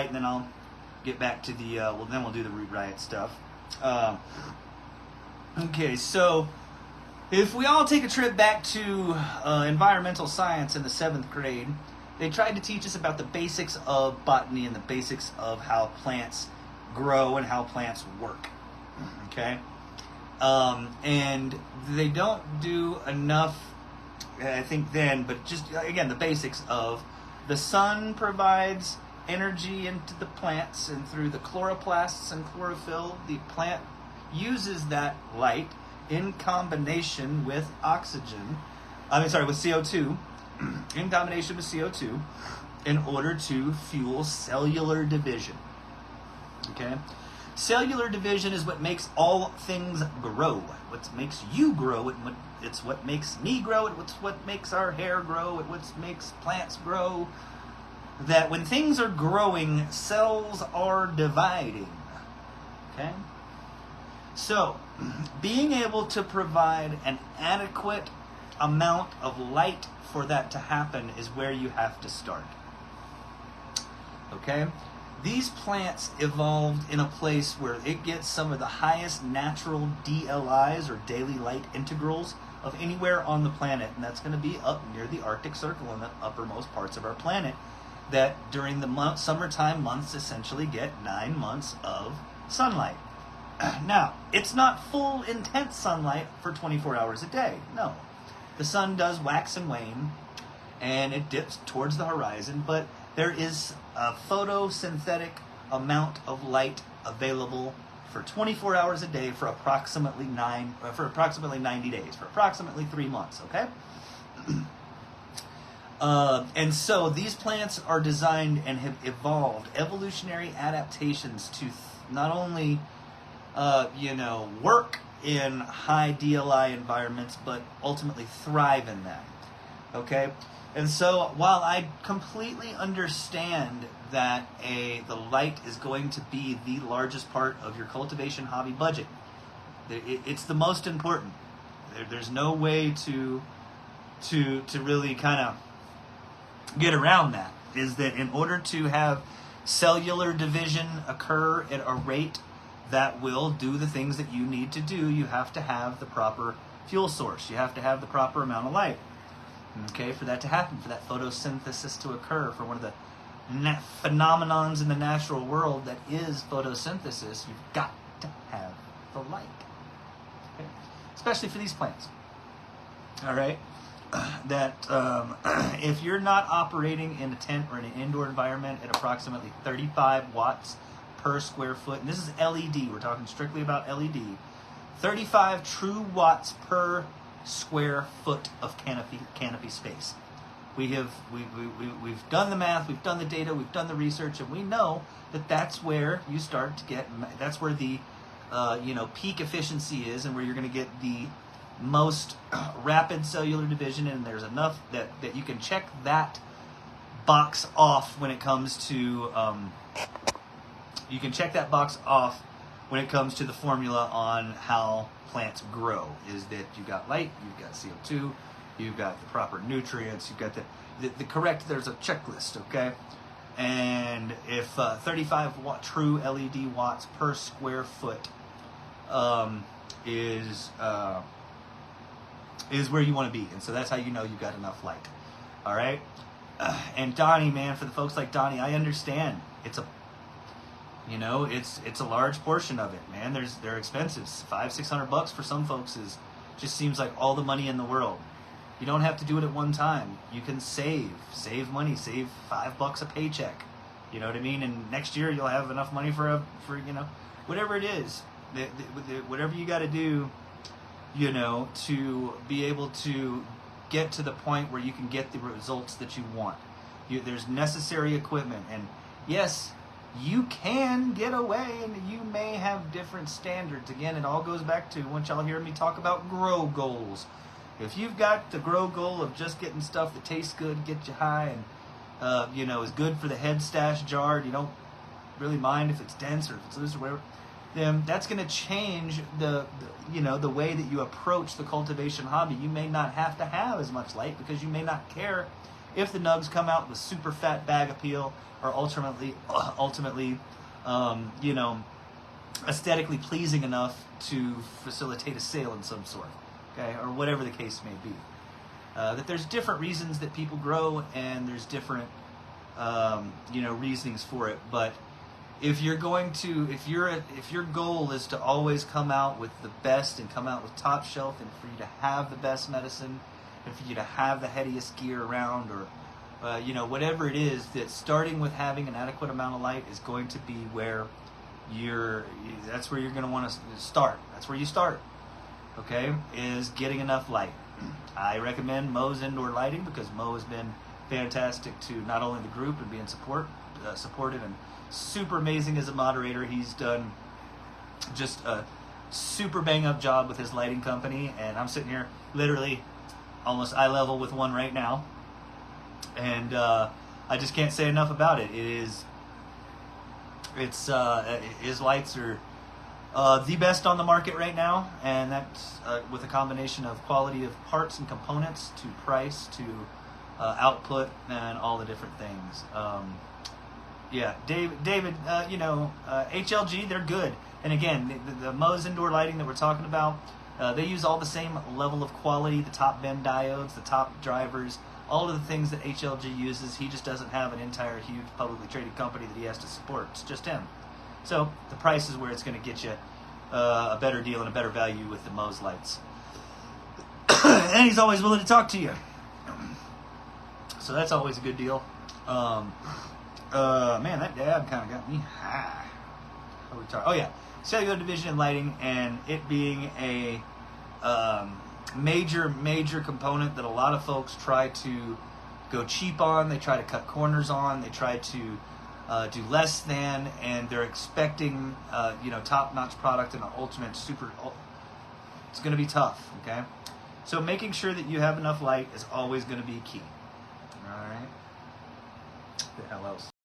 and then I'll get back to the, then we'll do the root riot stuff. Okay, so if we all take a trip back to environmental science in the 7th grade, they tried to teach us about the basics of botany and the basics of how plants grow and how plants work. Okay? And they don't do enough, I think then, but just, again, the basics of the sun provides energy into the plants, and through the chloroplasts and chlorophyll, the plant uses that light in combination with with CO2, in combination with CO2, in order to fuel cellular division. Okay? Cellular division is what makes all things grow. What makes you grow, it's what makes me grow, it's what makes our hair grow, it's what makes plants grow. That when things are growing, cells are dividing. Okay? So, being able to provide an adequate amount of light for that to happen is where you have to start. Okay? These plants evolved in a place where it gets some of the highest natural DLIs, or daily light integrals, of anywhere on the planet, and that's going to be up near the Arctic Circle in the uppermost parts of our planet, that during the summertime months essentially get 9 months of sunlight. Now, it's not full, intense sunlight for 24 hours a day. No. The sun does wax and wane, and it dips towards the horizon, but there is a photosynthetic amount of light available for 24 hours a day for approximately 90 days, for approximately 3 months, okay? And so these plants are designed and have evolved evolutionary adaptations to not only, work in high DLI environments, but ultimately thrive in them. Okay? And so while I completely understand that the light is going to be the largest part of your cultivation hobby budget, it's the most important. There's no way to really kind of get around that, is that in order to have cellular division occur at a rate that will do the things that you need to do, you have to have the proper fuel source. You have to have the proper amount of light. Okay, for that to happen, for that photosynthesis to occur, for one of the phenomenons in the natural world that is photosynthesis, you've got to have the light. Okay? Especially for these plants. All right? That if you're not operating in a tent or in an indoor environment at approximately 35 watts per square foot, and this is LED, we're talking strictly about LED, 35 true watts per square foot of canopy space. We've done the math, we've done the data, we've done the research, and we know that that's where you start to get, that's where the peak efficiency is, and where you're going to get the most rapid cellular division, and there's enough that you can check that box off when it comes to you can check that box off when it comes to the formula on how plants grow. Is that you've got light, you've got CO2, you've got the proper nutrients, you've got the correct, there's a checklist, okay? And if 35 true LED watts per square foot is where you want to be. And so that's how you know you've got enough light. All right? And Donnie, man, for the folks like Donnie, I understand. It's a large portion of it, man. They're expensive. $500-600 for some folks just seems like all the money in the world. You don't have to do it at one time. You can save money, save $5 a paycheck. You know what I mean? And next year you'll have enough money for whatever it is, whatever you got to do, to be able to get to the point where you can get the results that you want. There's necessary equipment, and yes, you can get away, and you may have different standards. Again, it all goes back to, once y'all hear me talk about grow goals. If you've got the grow goal of just getting stuff that tastes good, get you high, and is good for the head stash jar, you don't really mind if it's dense or if it's loose or whatever, then that's going to change the way that you approach the cultivation hobby. You may not have to have as much light because you may not care if the nugs come out with super fat bag appeal or ultimately, you know, aesthetically pleasing enough to facilitate a sale in some sort, okay, or whatever the case may be. That there's different reasons that people grow, and there's different, you know, reasonings for it. But if you're going to, if your goal is to always come out with the best and come out with top shelf, and for you to have the best medicine, and for you to have the headiest gear around, or you know, whatever it is, that starting with having an adequate amount of light is going to be where that's where you're going to want to start. That's where you start. Okay, is getting enough light. I recommend Mo's indoor lighting because Mo has been fantastic to not only the group and being supportive and super amazing as a moderator. He's done just a super bang up job with his lighting company, and I'm sitting here literally almost eye level with one right now, and I just can't say enough about it. His lights are the best on the market right now, and that's with a combination of quality of parts and components to price to output and all the different things. Yeah, David, you know, HLG, they're good. And again, the Mo's indoor lighting that we're talking about, they use all the same level of quality, the top bend diodes, the top drivers, all of the things that HLG uses. He just doesn't have an entire huge publicly traded company that he has to support. It's just him. So the price is where it's going to get you a better deal and a better value with the Mo's lights. And he's always willing to talk to you. So that's always a good deal. Man, that dab kind of got me high. Oh yeah, cellular division and lighting, and it being a major component that a lot of folks try to go cheap on. They try to cut corners on. They try to do less than, and they're expecting you know, top-notch product and an ultimate super. It's going to be tough. Okay, so making sure that you have enough light is always going to be key. All right. What the hell else?